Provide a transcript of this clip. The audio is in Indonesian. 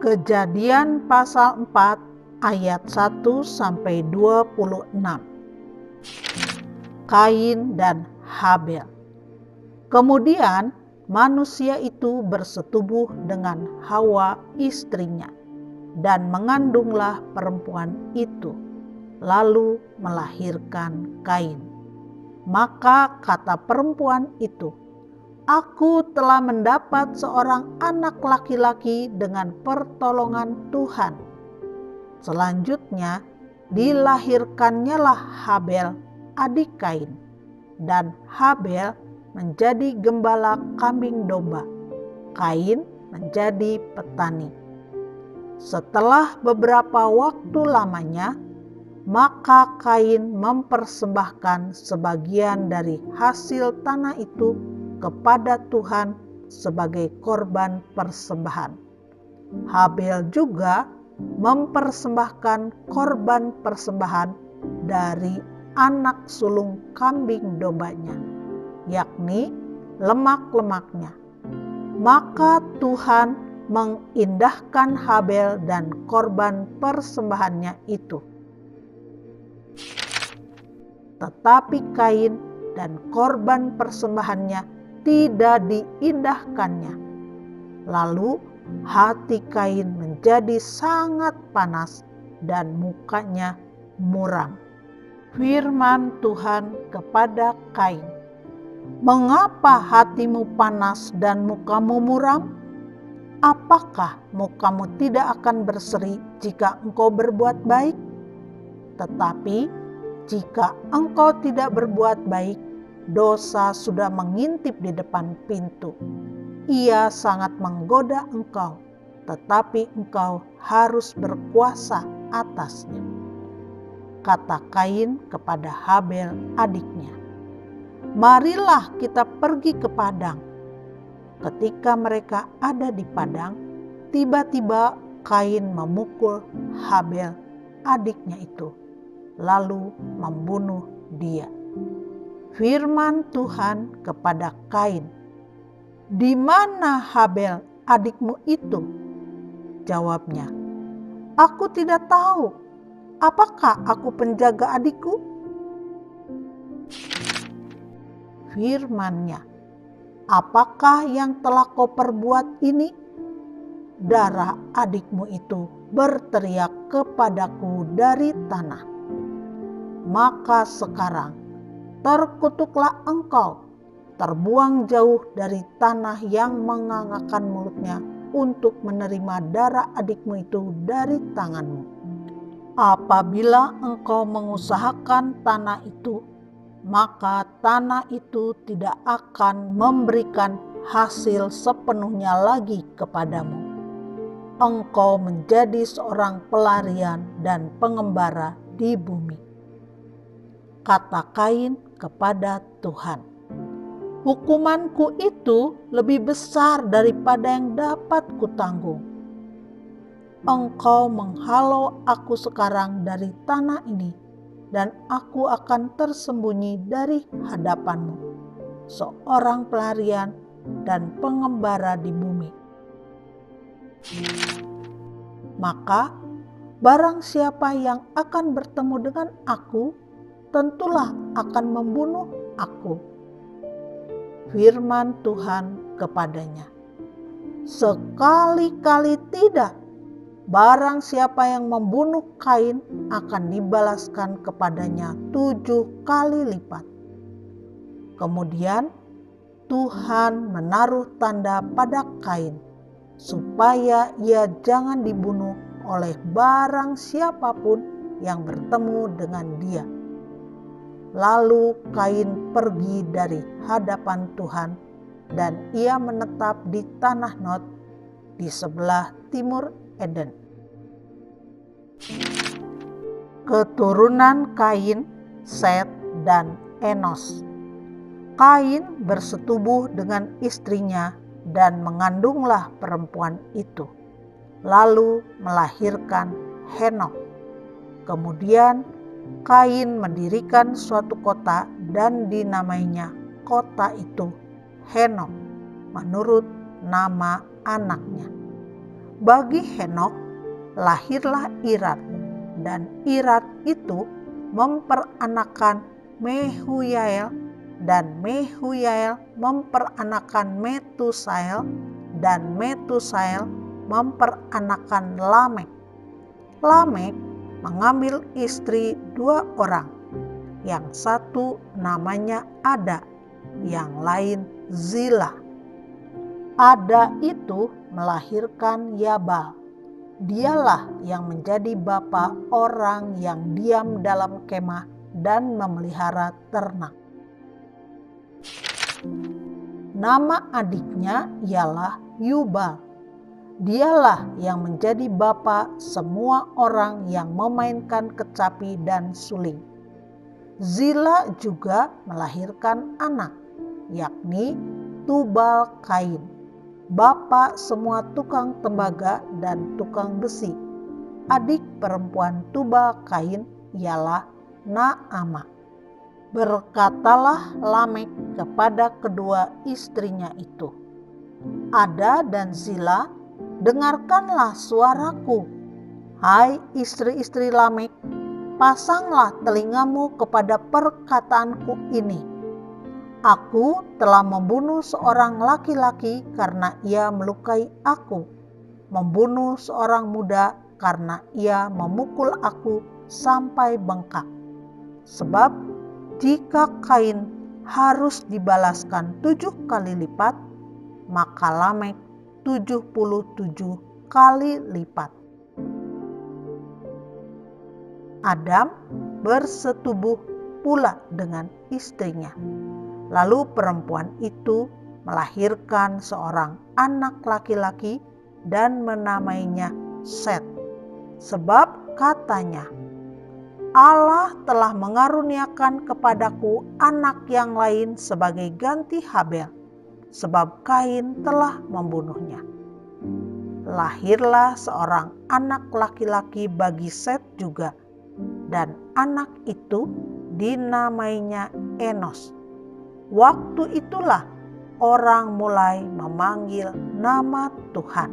Kejadian pasal 4 ayat 1-26. Kain dan Habel. Kemudian manusia itu bersetubuh dengan Hawa istrinya, dan mengandunglah perempuan itu, lalu melahirkan Kain. Maka kata perempuan itu, "Aku telah mendapat seorang anak laki-laki dengan pertolongan Tuhan." Selanjutnya dilahirkannyalah Habel, adik Kain, dan Habel menjadi gembala kambing domba, Kain menjadi petani. Setelah beberapa waktu lamanya, maka Kain mempersembahkan sebagian dari hasil tanah itu kepada Tuhan sebagai korban persembahan. Habel juga mempersembahkan korban persembahan dari anak sulung kambing dombanya, yakni lemak-lemaknya. Maka Tuhan mengindahkan Habel dan korban persembahannya itu. Tetapi Kain dan korban persembahannya tidak diindahkannya. Lalu hati Kain menjadi sangat panas dan mukanya muram. Firman Tuhan kepada Kain, "Mengapa hatimu panas dan mukamu muram? Apakah mukamu tidak akan berseri jika engkau berbuat baik? Tetapi jika engkau tidak berbuat baik, dosa sudah mengintip di depan pintu. Ia sangat menggoda engkau, tetapi engkau harus berkuasa atasnya." Kata Kain kepada Habel adiknya, "Marilah kita pergi ke padang." Ketika mereka ada di padang, tiba-tiba Kain memukul Habel adiknya itu, lalu membunuh dia. Firman Tuhan kepada Kain, "Di mana Habel adikmu itu?" Jawabnya, "Aku tidak tahu. Apakah aku penjaga adikku?" Firman-Nya, "Apakah yang telah kau perbuat ini?" "Darah adikmu itu berteriak kepadaku dari tanah. Maka sekarang terkutuklah engkau, terbuang jauh dari tanah yang mengangakkan mulutnya untuk menerima darah adikmu itu dari tanganmu. Apabila engkau mengusahakan tanah itu, maka tanah itu tidak akan memberikan hasil sepenuhnya lagi kepadamu. Engkau menjadi seorang pelarian dan pengembara di bumi." Kata Kain kepada Tuhan, "Hukumanku itu lebih besar daripada yang dapat kutanggung. Engkau menghalau aku sekarang dari tanah ini, dan aku akan tersembunyi dari hadapanmu, seorang pelarian dan pengembara di bumi. Maka barang siapa yang akan bertemu dengan aku, tentulah akan membunuh aku." Firman Tuhan kepadanya, "Sekali-kali tidak. Barang siapa yang membunuh Kain akan dibalaskan kepadanya 7 kali lipat." Kemudian Tuhan menaruh tanda pada Kain, supaya ia jangan dibunuh oleh barang siapapun yang bertemu dengan dia. Lalu Kain pergi dari hadapan Tuhan, dan ia menetap di tanah Nod di sebelah timur Eden. Keturunan Kain, Set, dan Enos. Kain bersetubuh dengan istrinya dan mengandunglah perempuan itu, lalu melahirkan Henokh. Kemudian Kain mendirikan suatu kota dan dinamainya kota itu Henokh menurut nama anaknya. Bagi Henokh lahirlah Irad, dan Irad itu memperanakan Mehuyael, dan Mehuyael memperanakan Metusael, dan Metusael memperanakan Lamek. Lamek mengambil istri 2 orang, yang satu namanya Ada, yang lain Zila. Ada itu melahirkan Yabal. Dialah yang menjadi bapa orang yang diam dalam kemah dan memelihara ternak. Nama adiknya ialah Yubal. Dialah yang menjadi bapa semua orang yang memainkan kecapi dan suling. Zila juga melahirkan anak, yakni Tubal Kain, bapa semua tukang tembaga dan tukang besi. Adik perempuan Tubal Kain ialah Naamah. Berkatalah Lamek kepada kedua istrinya itu, Ada dan Zila, dengarkanlah suaraku. Hai istri-istri Lamek, pasanglah telingamu kepada perkataanku ini. Aku telah membunuh seorang laki-laki karena ia melukai aku, membunuh seorang muda karena ia memukul aku sampai bengkak. Sebab jika Kain harus dibalaskan 7 kali lipat, maka Lamek 77 kali lipat. Adam bersetubuh pula dengan istrinya. Lalu perempuan itu melahirkan seorang anak laki-laki dan menamainya Set. Sebab katanya, Allah telah mengaruniakan kepadaku anak yang lain sebagai ganti Habel, sebab Kain telah membunuhnya. Lahirlah seorang anak laki-laki bagi Set juga, dan anak itu dinamainya Enos. Waktu itulah orang mulai memanggil nama Tuhan.